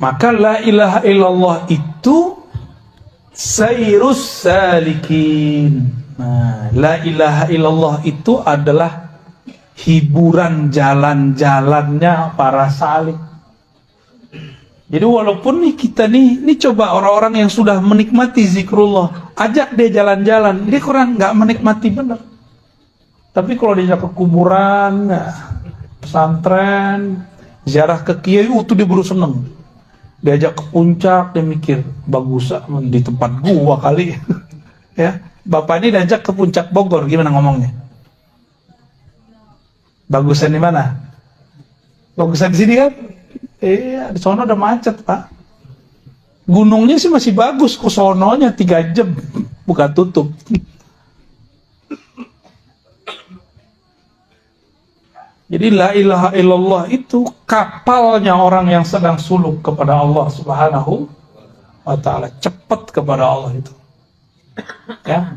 Maka la ilaha illallah itu sayrus salikin. Nah, la ilaha illallah itu adalah hiburan jalan-jalannya para salik. Jadi walaupun nih kita nih coba orang-orang yang sudah menikmati zikrullah, ajak dia jalan-jalan, dia kurang nggak menikmati benar. Tapi kalau diajak ke kuburan, pesantren, ziarah ke kiai, itu dia baru seneng. Diajak ke puncak, dia mikir bagus di tempat gua kali. Ya, bapak ini diajak ke puncak Bogor, gimana ngomongnya? Bagusan di mana? Bagusan di sini kan? Di sono udah macet, Pak. Gunungnya sih masih bagus, ke sononya 3 jam buka tutup. Jadi la ilaha illallah itu kapalnya orang yang sedang suluk kepada Allah Subhanahu wa ta'ala, cepat kepada Allah itu. Ya.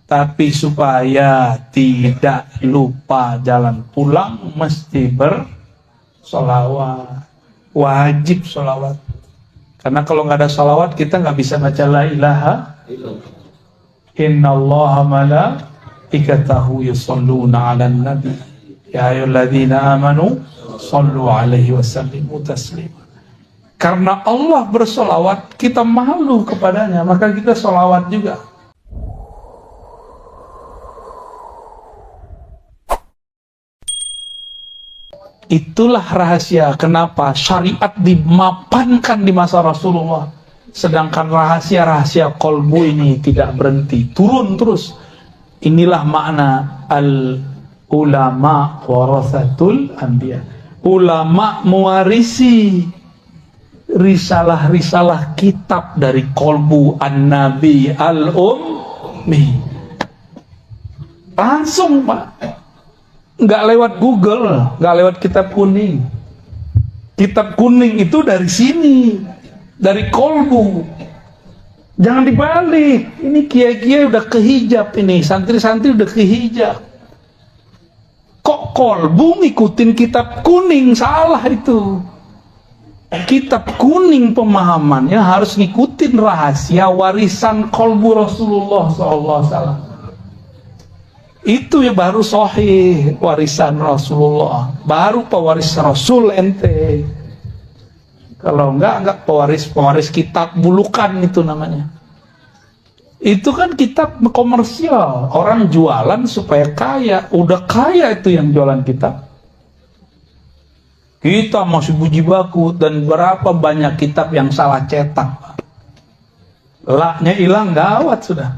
Tapi supaya tidak lupa jalan pulang mesti bersolawat. Wajib solawat. Karena kalau nggak ada solawat kita nggak bisa baca la ilaha illallah. Innallaha malaikatahu yusholluna 'alan nabi. Ya ayyuhalladzina amanu shallu 'alaihi wasallimu taslima. Karena Allah bersolawat, kita malu kepadanya, maka kita solawat juga. Itulah rahasia kenapa syariat dimapankan di masa Rasulullah, sedangkan rahasia-rahasia kolbu ini tidak berhenti, turun terus. Inilah makna al-ulama warasatul anbiya. Ulama mewarisi risalah-risalah kitab dari kolbu an-nabi al-ummi. Langsung, Pak. Nggak lewat Google, nggak lewat kitab kuning. Kitab kuning itu dari sini, dari kolbu. Jangan dibalik. Ini kiai-kiai udah kehijab ini, santri-santri udah kehijab. Kok kolbu ngikutin kitab kuning? Salah itu. Kitab kuning pemahamannya harus ngikutin rahasia warisan kolbu Rasulullah SAW. Itu ya baru sahih warisan Rasulullah, baru pewaris Rasul ente. Kalau enggak pewaris kitab bulukan itu namanya. Itu kan kitab komersial, orang jualan supaya kaya. Udah kaya itu yang jualan kitab. Kita masih puji baku, dan berapa banyak kitab yang salah cetak. Laknya hilang, gawat sudah.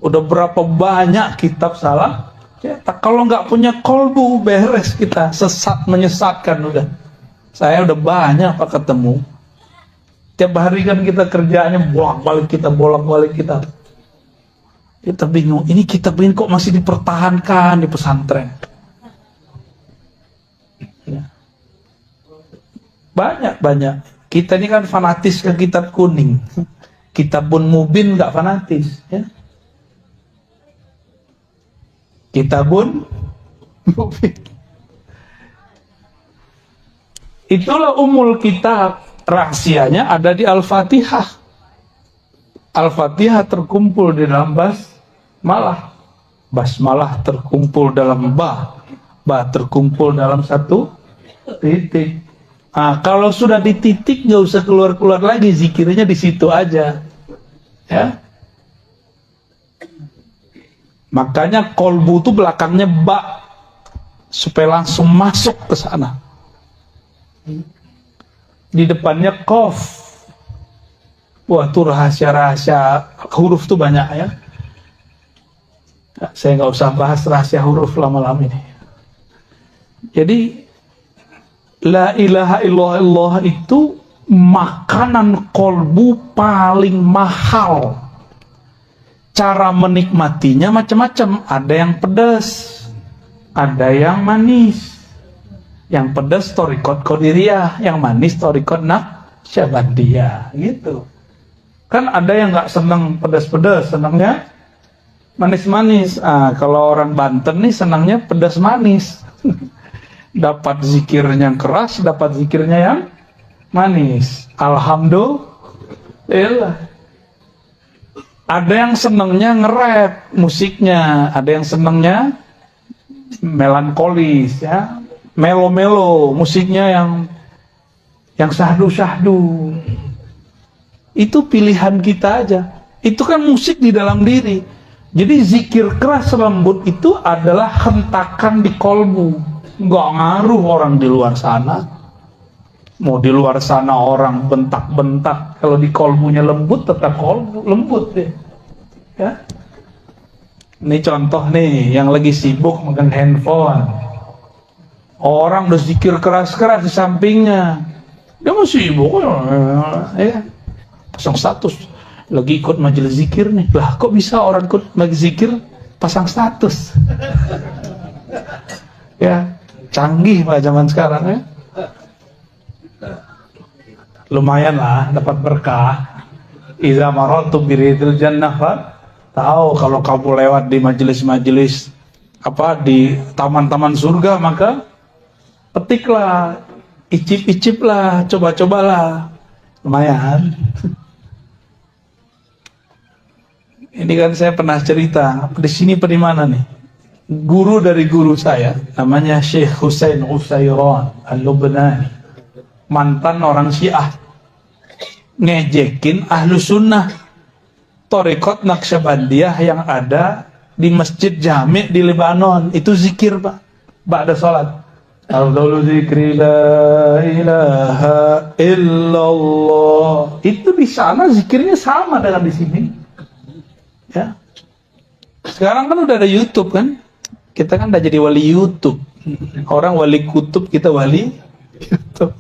Udah berapa banyak kitab salah cetak. Kalau nggak punya kolbu, beres kita, sesat menyesatkan udah. Saya udah banyak Pak ketemu. Tiap hari kan kita kerjaannya bolak-balik kita. Kita bingung, ini kitab ini kok masih dipertahankan di pesantren. Ya. Banyak. Kita ini kan fanatis ke kitab kuning. Kitabun Mubin nggak fanatis, ya. Kitabun Mubin. Itulah umul kitab. Rahasianya ada di Al-Fatihah. Al-Fatihah terkumpul di dalam basmalah. Basmalah terkumpul dalam ba. Ba terkumpul dalam satu titik. Nah, kalau sudah di titik nggak usah keluar-keluar lagi, zikirnya di situ aja. Ya. Makanya kolbu itu belakangnya ba, supaya langsung masuk ke sana. Di depannya kof. Wah, itu rahasia-rahasia huruf tuh banyak ya. Saya nggak usah bahas rahasia huruf lama-lama ini. Jadi la ilaha illallah itu makanan kolbu paling mahal. Cara menikmatinya macam-macam. Ada yang pedas, ada yang manis. Yang pedas thariqat qadiriyah, yang manis thariqat naqsyabandiyah, gitu. Kan ada yang nggak senang pedas-pedas, senangnya manis-manis. Kalau orang Banten nih senangnya pedas manis. Dapat zikirnya yang keras, dapat zikirnya yang manis. Alhamdulillah. Ada yang senengnya nge-rap musiknya, ada yang senengnya melankolis, ya, melo-melo musiknya yang syahdu-syahdu. Itu pilihan kita aja. Itu kan musik di dalam diri. Jadi zikir keras lembut itu adalah hentakan di kolbu. Nggak ngaruh orang di luar sana. Mau di luar sana orang bentak-bentak, kalau di kolbunya lembut tetap kolbu lembut deh. Ya. Ini contoh nih yang lagi sibuk megang handphone. Orang udah zikir keras-keras di sampingnya, dia masih sibuk ya. Pasang status lagi ikut majelis zikir nih. Lah kok bisa orang ikut majelis zikir pasang status? Ya, canggih Pak zaman sekarang ya. Lumayan lah dapat berkah. Iza maratu biridil jannah, tahu kalau kamu lewat di majelis-majelis di taman-taman surga, maka petiklah, icip-iciplah, coba-cobalah. Lumayan. Ini kan saya pernah cerita di sini di mana nih? Guru dari guru saya namanya Syekh Husain Usairon Al-Lubnani, mantan orang Syiah, ngejekin ahlu sunnah Thariqat Naqsyabandiyah yang ada di Masjid Jami' di Lebanon. Itu zikir Pak, ba'da sholat. Afdalu zikri la ilaha illallah. Itu di sana zikirnya sama dengan di sini. Ya. Sekarang kan udah ada YouTube kan? Kita kan udah jadi wali YouTube. Orang wali kutub, kita wali YouTube.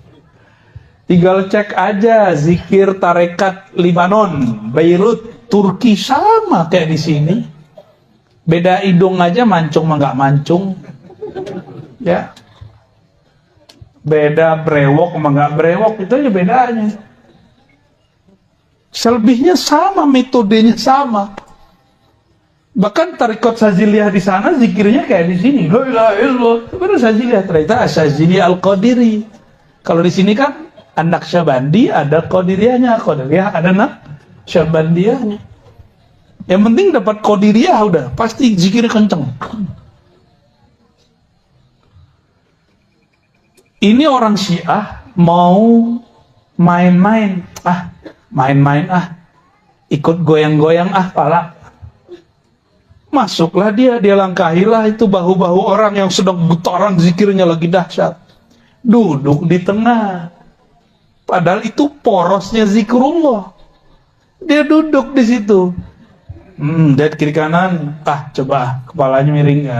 Tinggal cek aja zikir tarekat Lebanon, Beirut, Turki sama kayak di sini. Beda hidung aja, mancung mah nggak mancung. Ya. Beda brewok sama nggak brewok, itu aja bedanya. Selebihnya sama, metodenya sama. Bahkan tarekat Saziliyah di sana zikirnya kayak di sini. La ilaha illallah. Sebenarnya Saziliyah ternyata Sazili Al-Qadiri. Kalau di sini kan An-Naqsyabandi ada Qadiriyahnya, Qadiriyah ada Naqsyabandiyahnya. Yang penting dapat Qadiriyah udah pasti zikirnya kenceng. Ini orang Syiah mau main-main, ikut goyang-goyang pala. Masuklah dia langkahilah itu bahu-bahu orang yang sedang getaran zikirnya lagi dahsyat. Duduk di tengah. Padahal itu porosnya zikrullah. Dia duduk di situ. Lihat kiri kanan. Coba kepalanya miring.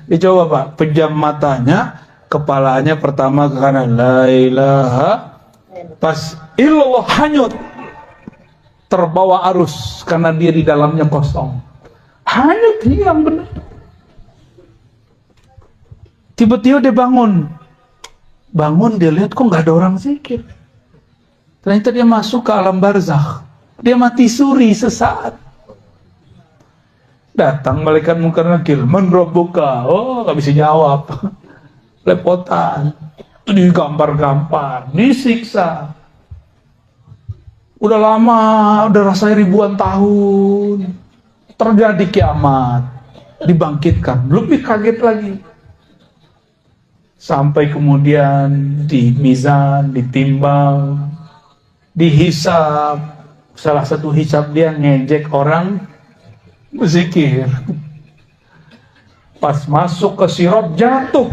Dia coba Pak, pejam matanya, kepalanya pertama ke kanan. La ilaha. Pas illallah hanyut. Terbawa arus karena dia di dalamnya kosong. Hanyut, hilang benar. Tiba-tiba dia bangun. Dia lihat kok nggak ada orang zikir. Ternyata dia masuk ke alam barzakh. Dia mati suri sesaat. Datang malaikat munkar nakir, man rabbuka? Oh, nggak bisa jawab. Lepotan. Digampar-gampar, disiksa. Udah lama, udah rasanya ribuan tahun. Terjadi kiamat. Dibangkitkan, lebih kaget lagi. Sampai kemudian di mizan, ditimbang, dihisab. Salah satu hisab dia ngejek orang berzikir. Pas masuk ke sirat jatuh.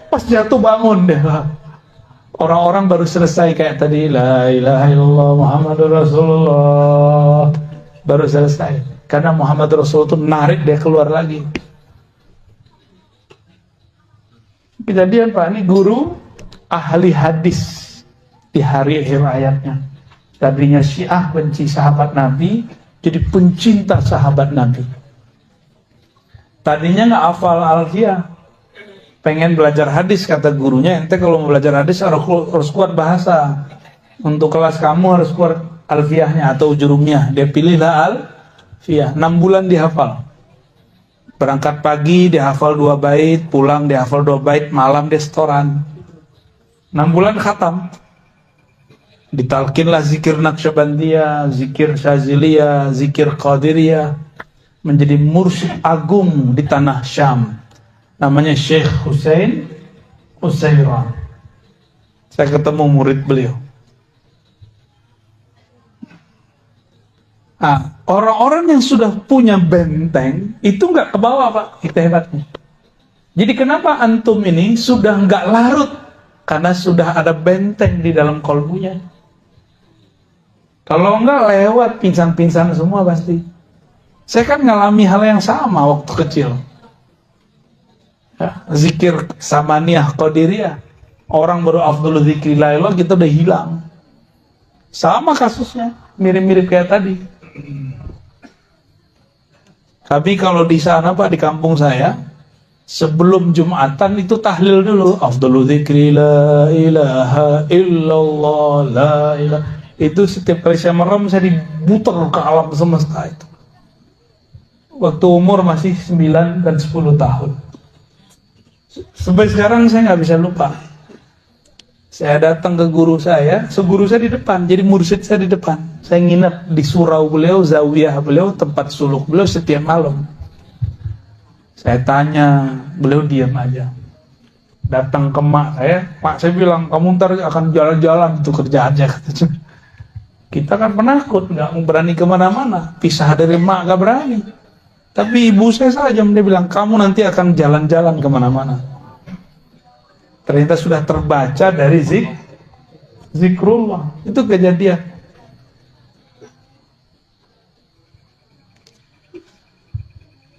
Pas jatuh bangun deh. Orang-orang baru selesai kayak tadi, la ilaha illallah Muhammadur Rasulullah. Baru selesai. Karena Muhammad Rasul itu narik dia keluar lagi. Kejadian Pak, ini guru ahli hadis di hari akhir hayatnya. Tadinya Syiah benci sahabat Nabi, jadi pencinta sahabat Nabi. Tadinya nggak hafal Alfiyah, pengen belajar hadis, kata gurunya, ente kalau mau belajar hadis harus kuat bahasa. Untuk kelas kamu harus kuat Alfiyahnya atau jurumnya. Dia pilihlah Alfiyah, 6 bulan dihafal. Berangkat pagi dia hafal 2 bait, pulang dia hafal 2 bait, malam dia setoran. 6 bulan khatam. Ditalkinlah zikir Naqsyabandiyah, zikir Syaziliyah, zikir Qadiriyah, menjadi mursyid agung di tanah Syam. Namanya Syekh Husain Utsairan. Saya ketemu murid beliau. Nah, orang-orang yang sudah punya benteng itu nggak ke bawah, Pak. Itu hebatnya. Jadi kenapa antum ini sudah nggak larut? Karena sudah ada benteng di dalam kolbunya. Kalau nggak lewat pingsan-pingsan semua pasti. Saya kan ngalami hal yang sama waktu kecil. Ya, zikir Samaniyah Qadiriyah. Orang baru afdhal zikri la ilaha kita udah hilang. Sama kasusnya, mirip-mirip kayak tadi. Tapi kalau di sana Pak, di kampung saya, sebelum Jumatan itu tahlil dulu. Afdhalu dzikri la ilaha illallah la ilaha. Itu setiap kali saya merem saya diputar ke alam semesta itu. Waktu umur masih 9 dan 10 tahun. Sampai sekarang saya nggak bisa lupa. Saya datang ke guru saya, guru saya di depan, jadi mursyid saya di depan. Saya nginep di surau beliau, zawiyah beliau, tempat suluk beliau setiap malam. Saya tanya, beliau diam aja. Datang ke mak saya bilang, kamu ntar akan jalan-jalan itu kerjaannya. Kita kan penakut, nggak berani kemana-mana. Pisah dari mak nggak berani. Tapi ibu saya saja, dia bilang, kamu nanti akan jalan-jalan kemana-mana. Ternyata sudah terbaca dari zikrullah. Itu kejadian.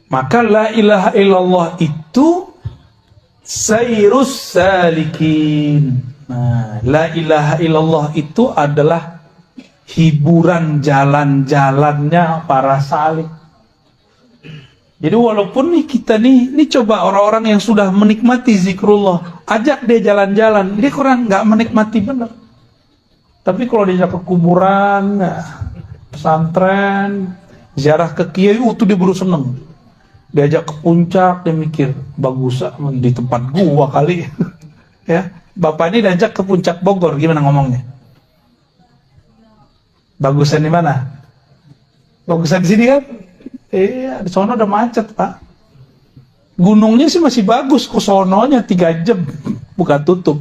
Maka la ilaha illallah itu sayrus salikin. Nah, la ilaha illallah itu adalah hiburan jalan-jalannya para salik. Jadi walaupun nih kita nih coba orang-orang yang sudah menikmati zikrullah, ajak dia jalan-jalan, dia kurang nggak menikmati benar. Tapi kalau diajak ke kuburan, pesantren, ziarah ke kiai, itu dia baru seneng. Diajak ke puncak, dia mikir bagus di tempat gua kali. Ya, bapak ini diajak ke puncak Bogor, gimana ngomongnya? Bagusan di mana? Bagusan di sini kan? Di sono udah macet, Pak. Gunungnya sih masih bagus, ke sononya 3 jam buka tutup.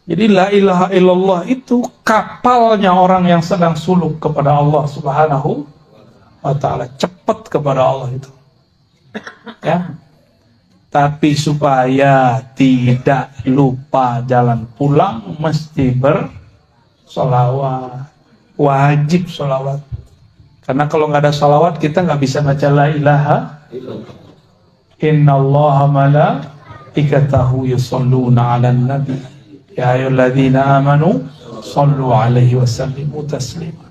Jadi la ilaha illallah itu kapalnya orang yang sedang suluk kepada Allah Subhanahu wa ta'ala, cepat kepada Allah itu. Ya. Tapi supaya tidak lupa jalan pulang mesti bersolawat. Wajib sholawat. Karena kalau nggak ada sholawat kita nggak bisa baca la ilaha innallaha malaikatahu yusholluna 'alan nabi ya ayyuhalladzina amanu shollu 'alaihi wasallimu taslima.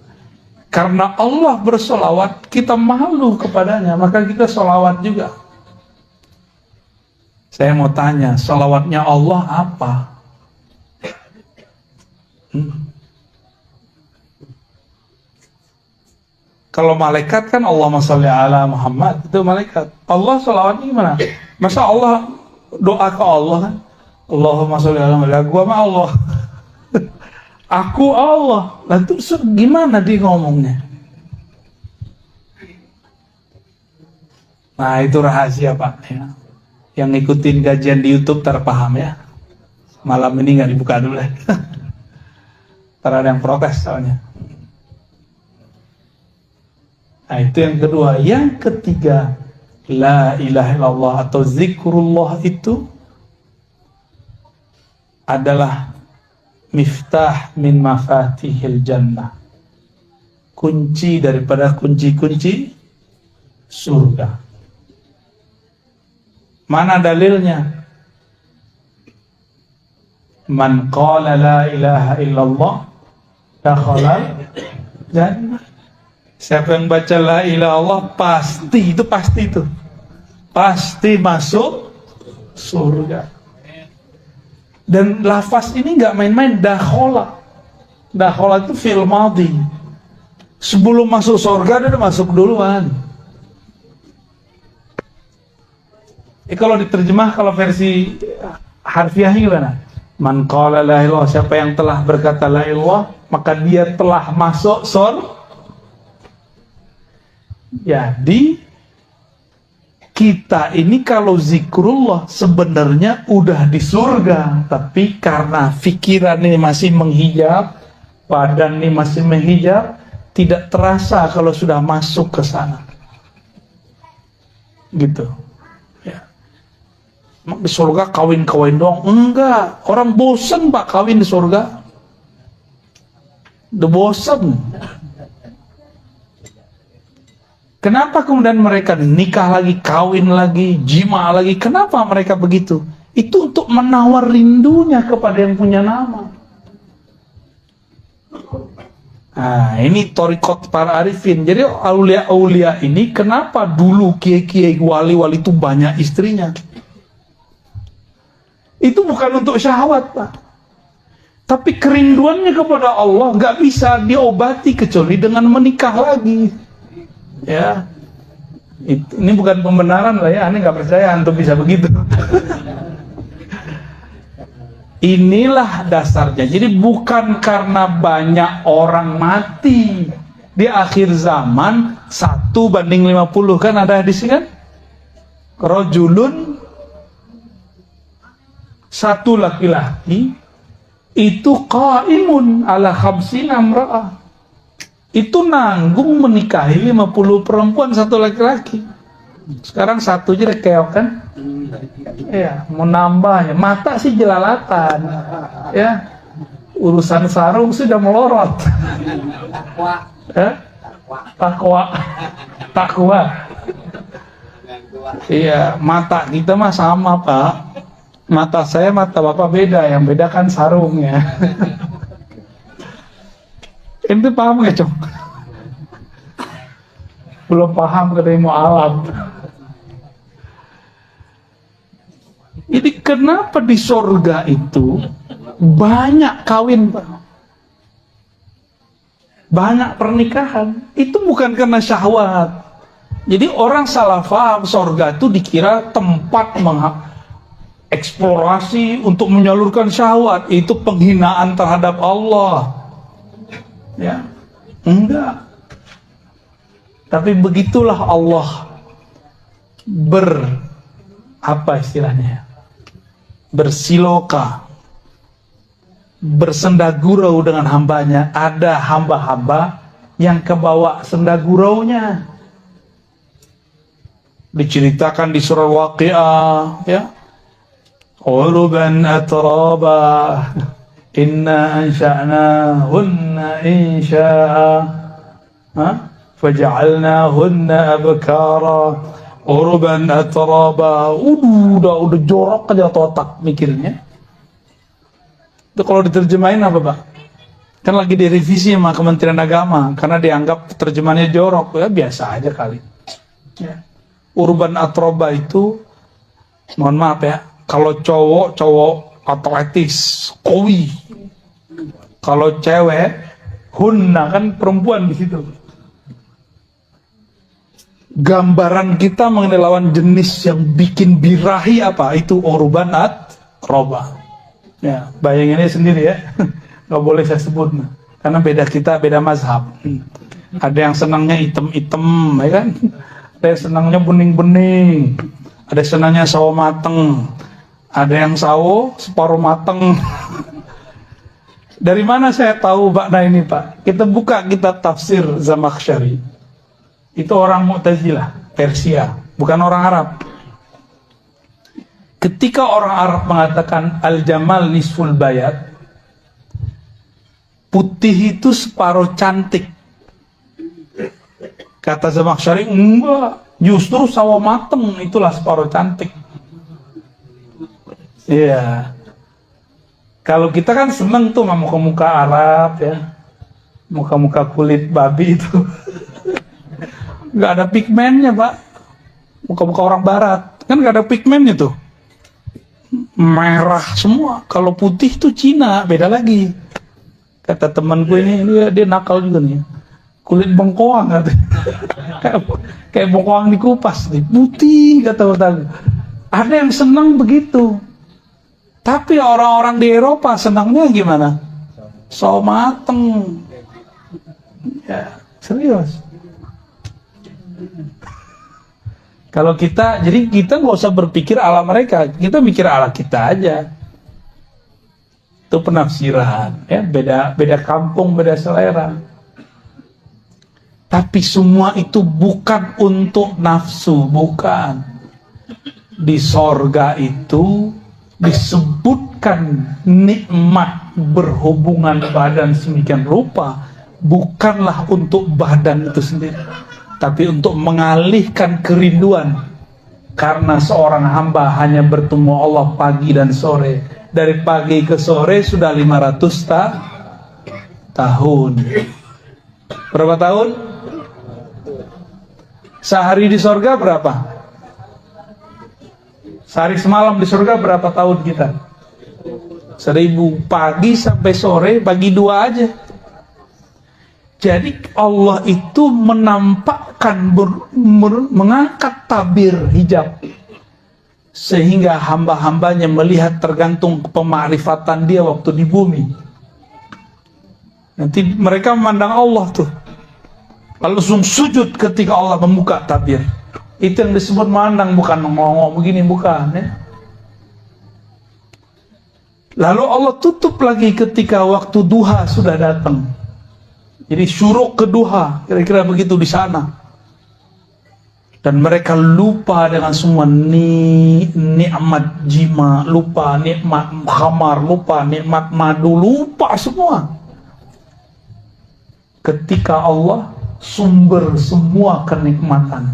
Karena Allah bersolawat, kita malu kepadanya, maka kita sholawat juga. Saya mau tanya, sholawatnya Allah apa? Kalau malaikat kan Allahumma sholli ala Muhammad, itu malaikat. Allah sholawatnya gimana? Masa Allah doa ke Allah kan? Allahumma sholli ala Muhammad, gua mah Allah. Aku Allah. Lah terus gimana dia ngomongnya? Nah itu rahasia Pak ya. Yang ngikutin kajian di YouTube terpaham ya. Malam ini nggak dibuka dulu ya. Ntar ada yang protes soalnya. Nah itu yang kedua. Yang ketiga, la ilaha illallah atau zikrullah itu adalah miftah min mafatihil jannah, kunci daripada kunci-kunci surga. Mana dalilnya? Man qala la ilaha illallah dakhala jannah. Siapa yang baca la ilaha illallah pasti masuk surga. Dan lafaz ini nggak main-main, dakhala. Dakhala itu fi'il madhi. Sebelum masuk surga dia udah masuk duluan. Kalau diterjemah, kalau versi harfiahnya gimana? Man qala la ilaha illallah, siapa yang telah berkata la ilallah, maka dia telah masuk Jadi kita ini kalau zikrullah sebenarnya udah di surga, tapi karena pikiran ini masih menghijab, badan ini masih menghijab, tidak terasa kalau sudah masuk ke sana. Gitu. Ya. Di surga kawin-kawin doang? Enggak. Orang bosan Pak kawin di surga. Udah bosan. Kenapa kemudian mereka nikah lagi, kawin lagi, jima lagi? Kenapa mereka begitu? Itu untuk menawar rindunya kepada yang punya nama. Nah, ini torikot para arifin. Jadi aulia-aulia ini kenapa dulu kiai-kiai wali-wali itu banyak istrinya? Itu bukan untuk syahwat, Pak. Tapi kerinduannya kepada Allah nggak bisa diobati kecuali dengan menikah lagi. Ya, ini bukan pembenaran lah ya, aneh nggak percaya antum bisa begitu. Inilah dasarnya. Jadi bukan karena banyak orang mati di akhir zaman 1:50 kan ada di sini kan? Rajulun, satu laki-laki itu qaimun ala khamsina imra'ah. Itu nanggung menikahi 50 perempuan, satu laki-laki. Sekarang satu aja keok kan? Ya, mau nambah ya. Mata sih jelalatan. Ya. Urusan sarung sudah melorot. Takwa. Iya, mata kita mah sama, Pak. Mata saya, mata Bapak beda. Yang beda kan sarungnya. Ente paham gak, Cong? Belum paham katanya mau alam. Jadi kenapa di surga itu banyak kawin, Pak? Banyak pernikahan. Itu bukan karena syahwat. Jadi orang salah paham surga itu dikira tempat eksplorasi untuk menyalurkan syahwat. Itu penghinaan terhadap Allah. Ya, enggak. Tapi begitulah Allah apa istilahnya? Bersiloka, bersendagurau dengan hambanya. Ada hamba-hamba yang kebawa sendaguraunya. Diceritakan di surah Waqiah, ya. Uruban atraba. Inna ansha'nahunna insya'a faja'alnahunna abkara urban atraba. Udah jorok aja otak mikirnya. Itu kalau diterjemahin apa, Pak? Kan lagi direvisi sama Kementerian Agama karena dianggap terjemahannya jorok. Ya biasa aja kali. Ya. Urban atroba itu, mohon maaf ya, kalau cowok atletis, kowi. Kalau cewek, hunna kan perempuan di situ. Gambaran kita mengenai lawan jenis yang bikin birahi apa? Itu urban atroba. Ya, bayanginnya sendiri ya. Nggak boleh saya sebut, karena beda kita, beda mazhab. Ada yang senangnya hitam-hitam, ya kan? Ada yang senangnya bening-bening. Ada yang senangnya sawo mateng. Ada yang sawo separuh mateng. Dari mana saya tahu makna ini, Pak? Kita buka kitab tafsir Zamakhsyari. Itu orang Mu'tazilah, Persia, bukan orang Arab. Ketika orang Arab mengatakan al-jamal nisful bayat, putih itu separuh cantik. Kata Zamakhsyari, enggak, justru sawo mateng itulah separuh cantik. Iya. Kalau kita kan seneng tuh sama muka-muka Arab ya, muka-muka kulit babi itu, nggak ada pigmennya, Pak. Muka-muka orang Barat kan nggak ada pigmennya tuh, merah semua. Kalau putih tuh Cina, beda lagi. Kata temanku ini dia nakal juga nih, kulit bengkoang katanya. Kayak bengkoang dikupas nih, putih kata-kata. Ada yang senang begitu. Tapi orang-orang di Eropa senangnya gimana? So mateng. Ya, serius. Kalau kita, jadi kita nggak usah berpikir ala mereka, kita mikir ala kita aja. Itu penafsiran, ya, beda kampung, beda selera. Tapi semua itu bukan untuk nafsu, bukan. Di sorga itu disebutkan nikmat berhubungan badan semikian rupa, bukanlah untuk badan itu sendiri, tapi untuk mengalihkan kerinduan. Karena seorang hamba hanya bertemu Allah pagi dan sore. Dari pagi ke sore sudah 500 tahun. Berapa tahun? Sehari di sorga berapa? Sehari semalam di surga berapa tahun kita? 1000. Pagi sampai sore bagi 2 aja. Jadi Allah itu menampakkan, mengangkat tabir hijab, sehingga hamba-hambanya melihat tergantung pemakrifatan dia waktu di bumi. Nanti mereka memandang Allah tuh, lalu sujud ketika Allah membuka tabir. Itu yang disebut mandang, bukan ngomong begini, bukan, ya. Lalu Allah tutup lagi ketika waktu duha sudah datang. Jadi syuruk ke duha, kira-kira begitu di sana. Dan mereka lupa dengan semua nikmat jima, lupa nikmat khamar, lupa nikmat madu, lupa semua. Ketika Allah sumber semua kenikmatan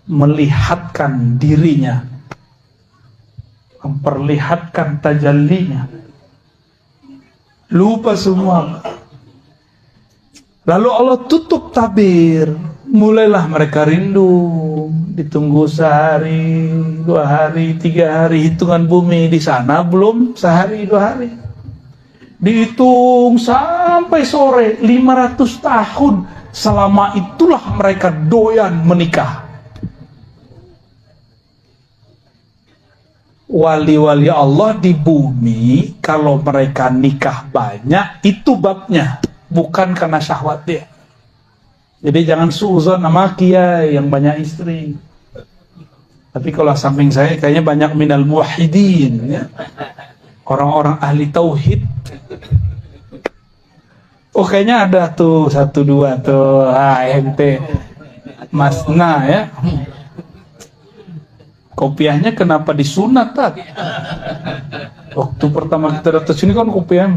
melihatkan dirinya, memperlihatkan tajallinya, lupa semua. Lalu Allah tutup tabir, mulailah mereka rindu, ditunggu sehari, 2 hari, 3 hari, hitungan bumi di sana belum sehari 2 hari. Dihitung sampai sore, 500 tahun. Selama itulah mereka doyan menikah. Wali-wali Allah di bumi, kalau mereka nikah banyak, itu babnya, bukan karena syahwat dia. Jadi jangan suuzon sama kiai yang banyak istri. Tapi kalau samping saya kayaknya banyak minal muwahhidin, ya. Orang-orang ahli tauhid. Oh, kayaknya ada tuh 1-2 tuh, ente Masna, ya. Kopiahnya kenapa disunat, tak? Waktu pertama kita datang sini kan kopiah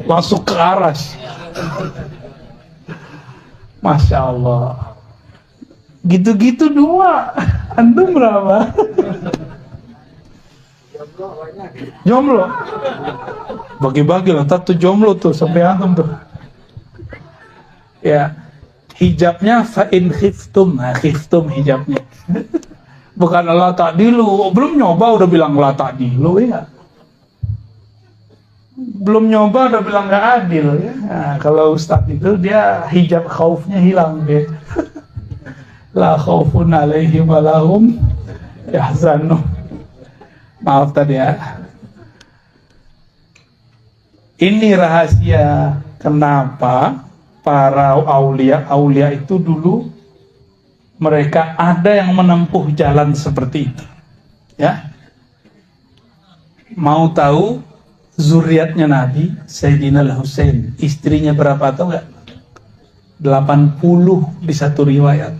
masuk ke aras. Masya Allah. Gitu-gitu 2. Antum berapa? Jomblo. Bagi-bagi lah, satu jomblo tuh sampai antum tuh. Ya, hijabnya fa'in khiftum, khiftum hijabnya. Bukan la ta'dilu, belum nyoba udah bilang la ta'dilu, ya. Belum nyoba udah bilang gak adil, ya. Nah, kalau ustadz itu dia hijab khaufnya hilang deh. La khaufun alaihim walahum yahzanun. Maaf tadi, ya. Ini rahasia kenapa para aulia itu dulu mereka ada yang menempuh jalan seperti itu, ya. Mau tahu zuriatnya Nabi Sayyidina Al-Husain, istrinya berapa tahu nggak? 80 di satu riwayat.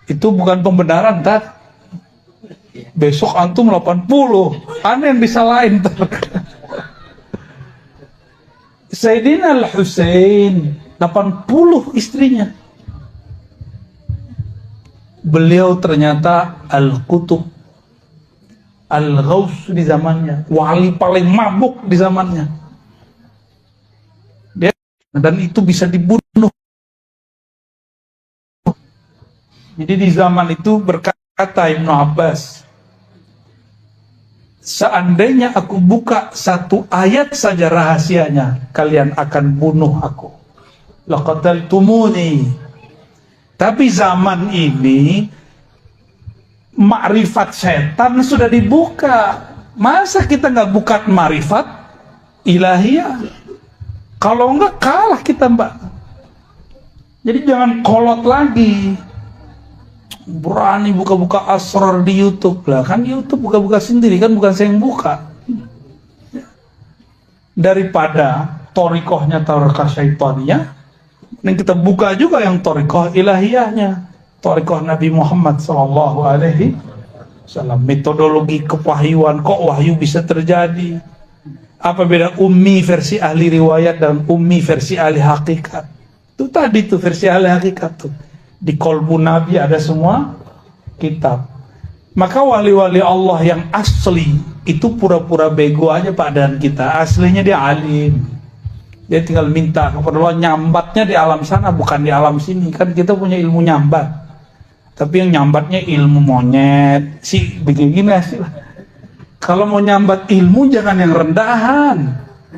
Itu bukan pembenaran, tak? Besok antum 80, aneh yang disalahin. Sayyidina Al-Husain 80 istrinya. Beliau ternyata al-qutub, al-ghaus di zamannya, wali paling mabuk di zamannya. Dan itu bisa dibunuh. Jadi di zaman itu berkata Ibnu Abbas, seandainya aku buka 1 ayat saja rahasianya, kalian akan bunuh aku. Laqataltumuni. Tapi zaman ini makrifat setan sudah dibuka. Masa kita nggak buka makrifat ilahiyah? Kalau enggak kalah kita, Mbak. Jadi jangan kolot lagi. Berani buka-buka asrar di YouTube lah. Kan YouTube buka-buka sendiri, kan bukan saya yang buka. Daripada torikohnya torikoh syaitannya, dan kita buka juga yang torikoh ilahiyahnya, torikoh Nabi Muhammad SAW. Metodologi kewahyuan, kok wahyu bisa terjadi? Apa beda ummi versi ahli riwayat dan ummi versi ahli hakikat? Itu tadi tuh versi ahli hakikat tuh. Di kolbu Nabi ada semua kitab. Maka wali-wali Allah yang asli itu pura-pura bego aja padan kita. Aslinya dia alim. Dia tinggal minta kepada Allah, nyambatnya di alam sana bukan di alam sini. Kan kita punya ilmu nyambat. Tapi yang nyambatnya ilmu monyet. Begini sih lah. Kalau mau nyambat ilmu jangan yang rendahan.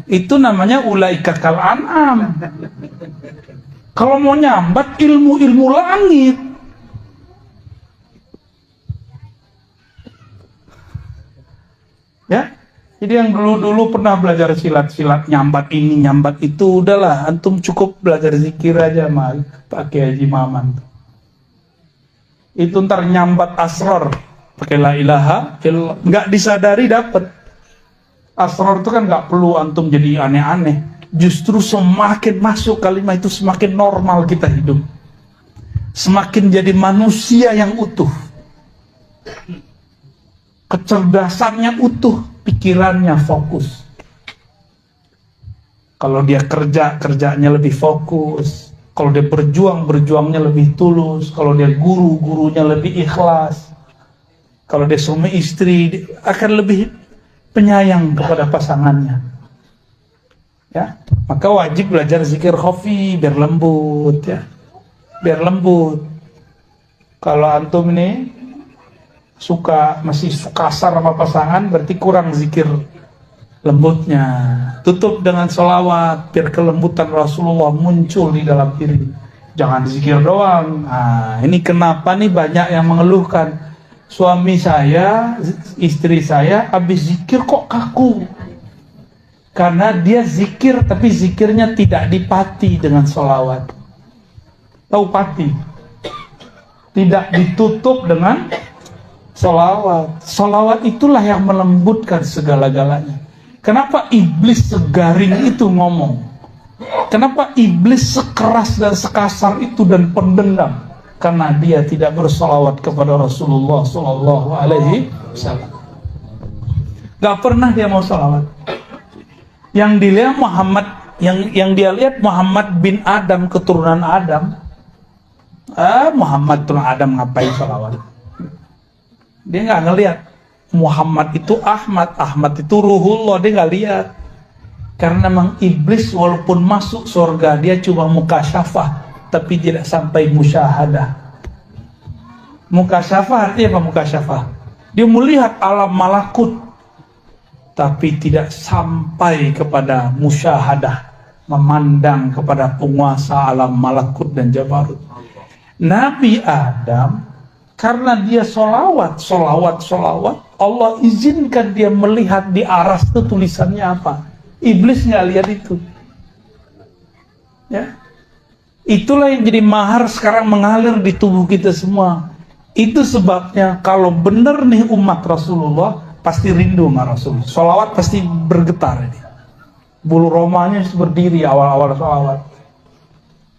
Itu namanya ulaika kal an'am. Kalau mau nyambat ilmu langit. Ya. Jadi yang dulu pernah belajar silat-silat, nyambat ini, nyambat itu, udahlah, antum cukup belajar zikir aja mal, pakai Haji Maman. Itu ntar nyambat asrar, pakai la ilaha illallah, nggak disadari dapat. Asrar itu kan nggak perlu antum jadi aneh-aneh. Justru semakin masuk kalimat itu semakin normal kita hidup. Semakin jadi manusia yang utuh. Kecerdasannya utuh, pikirannya fokus. Kalau dia kerjanya lebih fokus. Kalau dia berjuangnya lebih tulus. Kalau dia gurunya lebih ikhlas. Kalau dia suami istri akan lebih penyayang kepada pasangannya. Ya, maka wajib belajar zikir khafi biar lembut ya. Biar lembut. Kalau antum ini masih kasar sama pasangan, berarti kurang zikir lembutnya. Tutup dengan sholawat biar kelembutan Rasulullah muncul di dalam diri. Jangan zikir doang. Nah, ini kenapa nih banyak yang mengeluhkan, suami saya, istri saya habis zikir kok kaku. Karena dia zikir tapi zikirnya tidak dipati dengan sholawat. Tahu pati? Tidak ditutup dengan sholawat. Sholawat itulah yang melembutkan segala-galanya. Kenapa iblis segaring itu ngomong? Kenapa iblis sekeras dan sekasar itu dan pendendam? Karena dia tidak bersholawat kepada Rasulullah Sallallahu Alaihi Wasallam. Gak pernah dia mau sholawat. Yang dilihat Muhammad, yang dia lihat Muhammad bin Adam, keturunan Adam. Muhammad turunan Adam ngapain sholawat? Dia nggak ngelihat Muhammad itu Ahmad itu Ruhullah, dia nggak lihat. Karena memang iblis walaupun masuk surga dia cuma mukasyafah, tapi tidak sampai musyahadah. Mukasyafah artinya apa mukasyafah? Dia melihat alam malakut, tapi tidak sampai kepada musyahadah, memandang kepada penguasa alam malakut dan jabarut. Nabi Adam, karena dia sholawat, Allah izinkan dia melihat di aras itu tulisannya apa. Iblis nggak lihat itu. Ya, itulah yang jadi mahar sekarang mengalir di tubuh kita semua. Itu sebabnya kalau benar nih umat Rasulullah pasti rindu sama Rasul. Sholawat pasti bergetar ini. Bulu romanya berdiri awal-awal sholawat.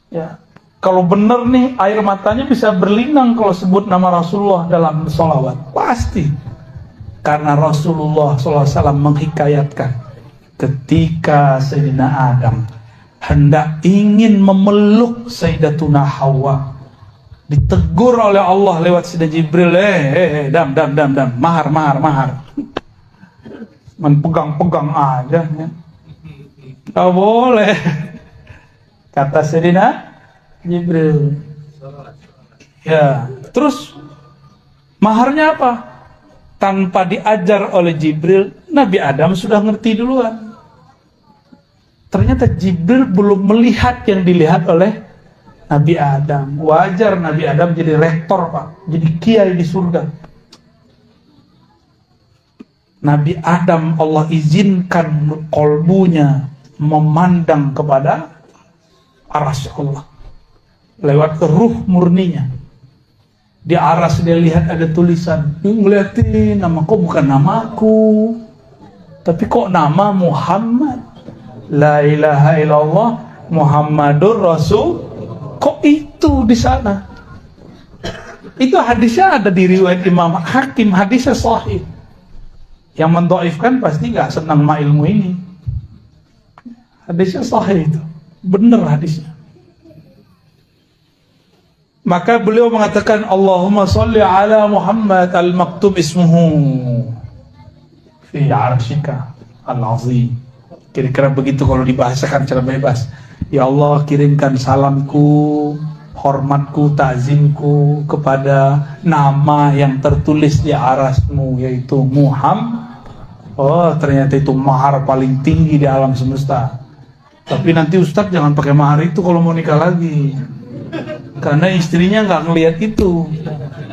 Ya. Kalau benar nih air matanya bisa berlinang kalau sebut nama Rasulullah dalam sholawat. Pasti. Karena Rasulullah SAW menghikayatkan ketika Sayyidina Adam hendak ingin memeluk Sayyidatuna Hawa, ditegur oleh Allah lewat Sayyidina Jibril, dam, mahar. Menpegang-pegang aja. Gak boleh. Kata Sayyidina Jibril. Ya, terus maharnya apa? Tanpa diajar oleh Jibril, Nabi Adam sudah ngerti duluan. Ternyata Jibril belum melihat yang dilihat oleh Nabi Adam. Wajar Nabi Adam jadi rektor, Pak, jadi kiai di surga. Nabi Adam Allah izinkan kolbunya memandang kepada arasy Allah lewat ruh murninya. Di aras dia lihat ada tulisan, ngeliatin nama, kok bukan namaku, tapi kok nama Muhammad, la ilaha illallah Muhammadur Rasul, kok itu di sana. Itu hadisnya ada di riwayat Imam Hakim, hadisnya sahih. Yang mendhaifkan pasti nggak senang sama ilmu ini. Hadisnya sahih itu, benar hadisnya. Maka beliau mengatakan Allahumma sholli ala Muhammad al-maktub ismuhu fi arsyika al-azim. Kira-kira begitu kalau dibahasakan secara bebas. Ya Allah, kirimkan salamku, hormatku, ta'zimku kepada nama yang tertulis di arasmu, yaitu Muhammad. Oh, ternyata itu mahar paling tinggi di alam semesta. Tapi nanti Ustadz jangan pakai mahar itu kalau mau nikah lagi, karena istrinya nggak ngelihat itu.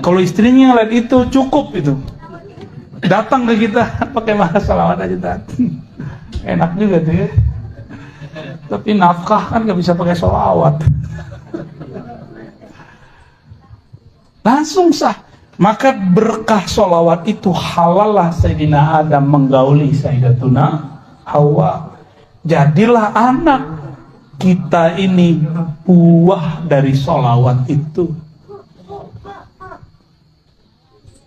Kalau istrinya ngelihat itu cukup itu. Datang ke kita pakai mahar salawat aja tat. Enak juga tuh ya. Tapi nafkah kan nggak bisa pakai salawat. Langsung sah. Maka berkah salawat itu halalah Sayyidina Adam menggauli Sayyidatuna Hawa. Jadilah anak kita ini buah dari sholawat itu.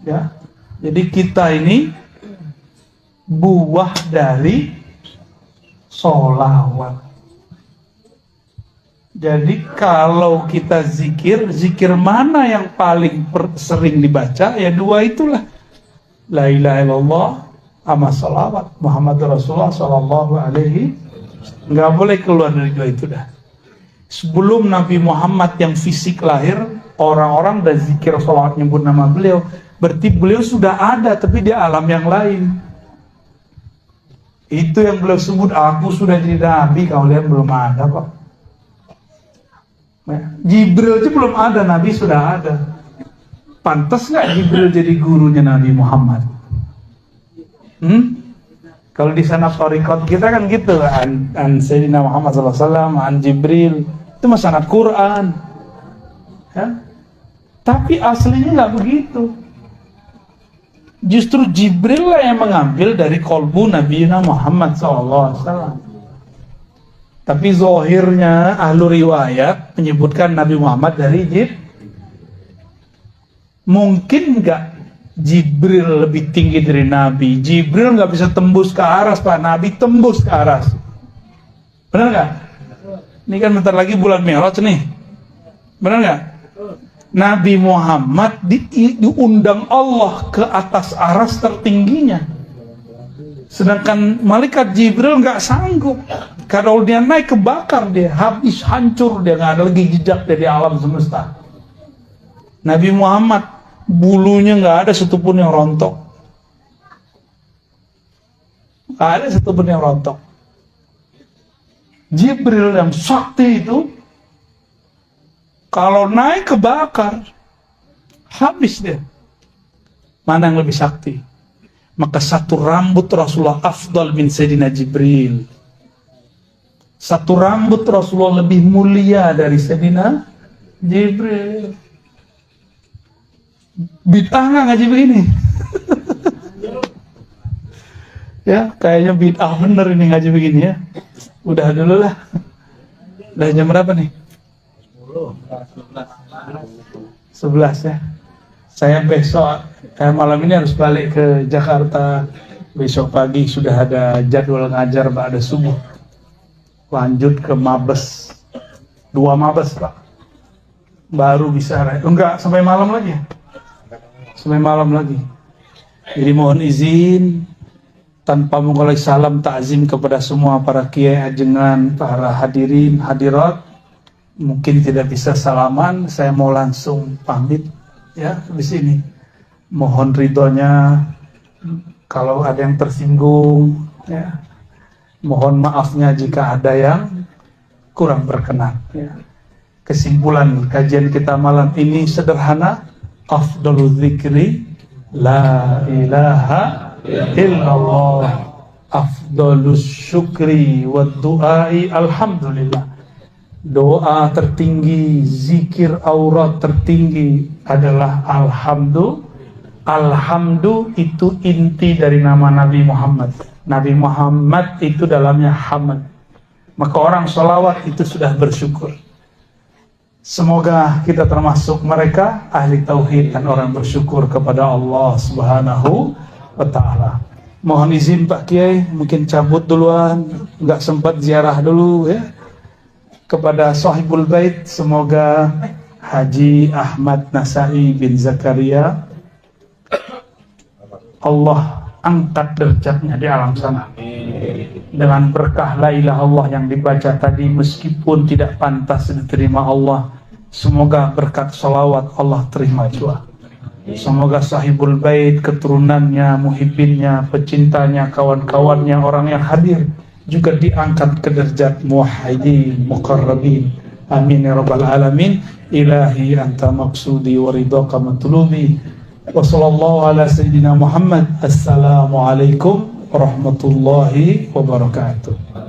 Ya, jadi kita ini buah dari sholawat. Jadi kalau kita zikir, zikir mana yang paling sering dibaca? Ya dua itulah. La ilaha illallah sama sholawat Muhammadur Rasulullah sallallahu alaihi. Nggak boleh keluar dari dua itu dah. Sebelum Nabi Muhammad yang fisik lahir, orang-orang udah zikir sholawat nyebut nama beliau. Berarti beliau sudah ada, tapi di alam yang lain. Itu yang beliau sebut, aku sudah jadi Nabi, kalian belum ada kok. Jibril aja belum ada, Nabi sudah ada. Pantas nggak Jibril jadi gurunya Nabi Muhammad? Kalau di sana thariqat kita kan gitu, an Sayyidina Muhammad SAW, an Jibril, itu mah sanad Quran, ya? Tapi aslinya nggak begitu. Justru Jibril lah yang mengambil dari kolbu Nabi Muhammad SAW. Tapi zahirnya ahlu riwayat menyebutkan Nabi Muhammad dari Jibril. Mungkin nggak Jibril lebih tinggi dari Nabi? Jibril nggak bisa tembus ke aras, Pak. Nabi tembus ke aras. Benar nggak? Ini kan bentar lagi bulan Mi'raj nih. Benar nggak? Nabi Muhammad diundang Allah ke atas aras tertingginya. Sedangkan malaikat Jibril nggak sanggup. Kalau dia naik kebakar dia, habis hancur dia, nggak ada lagi jejak dari alam semesta. Nabi Muhammad bulunya nggak ada satupun yang rontok, nggak ada satupun yang rontok. Jibril yang sakti itu kalau naik kebakar habis dia. Mana yang lebih sakti? Maka satu rambut Rasulullah afdal min Sayyidina Jibril. Satu rambut Rasulullah lebih mulia dari Sayyidina Jibril. Bid'ah nggak ngaji begini? Ya, kayaknya bid'ah bener ini ngaji begini ya. Udah dulu lah. Udah jam berapa nih? 11 ya. Saya besok, malam ini harus balik ke Jakarta. Besok pagi sudah ada jadwal ngajar ba'da subuh. Lanjut ke Mabes. 2 Mabes, Pak. Baru bisa, enggak, sampai malam lagi. Sampai malam lagi. Jadi mohon izin tanpa mengulangi salam takzim kepada semua para kiai ajengan, para hadirin hadirat. Mungkin tidak bisa salaman, saya mau langsung pamit ya di sini. Mohon ridhonya kalau ada yang tersinggung ya. Mohon maafnya jika ada yang kurang berkenan ya. Kesimpulan kajian kita malam ini sederhana. Afdalu dzikri la ilaha illallah. Afdalus syukri wa du'ai alhamdulillah. Doa tertinggi, zikir aurat tertinggi adalah alhamdulillah. Alhamdu itu inti dari nama Nabi Muhammad. Nabi Muhammad itu dalamnya hamd. Maka orang sholawat itu sudah bersyukur. Semoga kita termasuk mereka ahli tauhid dan orang bersyukur kepada Allah Subhanahu wa ta'ala. Mohon izin Pak Kiai, mungkin cabut duluan, nggak sempat ziarah dulu ya. Kepada Sahibul Bait, semoga Haji Ahmad Nasai bin Zakaria Allah angkat derajatnya di alam sana. Dengan berkah la ilaha Allah yang dibaca tadi, meskipun tidak pantas diterima Allah, semoga berkat salawat Allah terima juga. Semoga Sahibul Bait, keturunannya, muhibbinnya, pecintanya, kawan-kawannya, orang yang hadir juga diangkat ke derajat muwahhidin, muqarrabin. Amin ya rabbal alamin. Ilahi anta maqsudi wa ridhaka matlubi. Wa sallallahu ala sayyidina Muhammad. Assalamualaikum warahmatullahi wabarakatuh.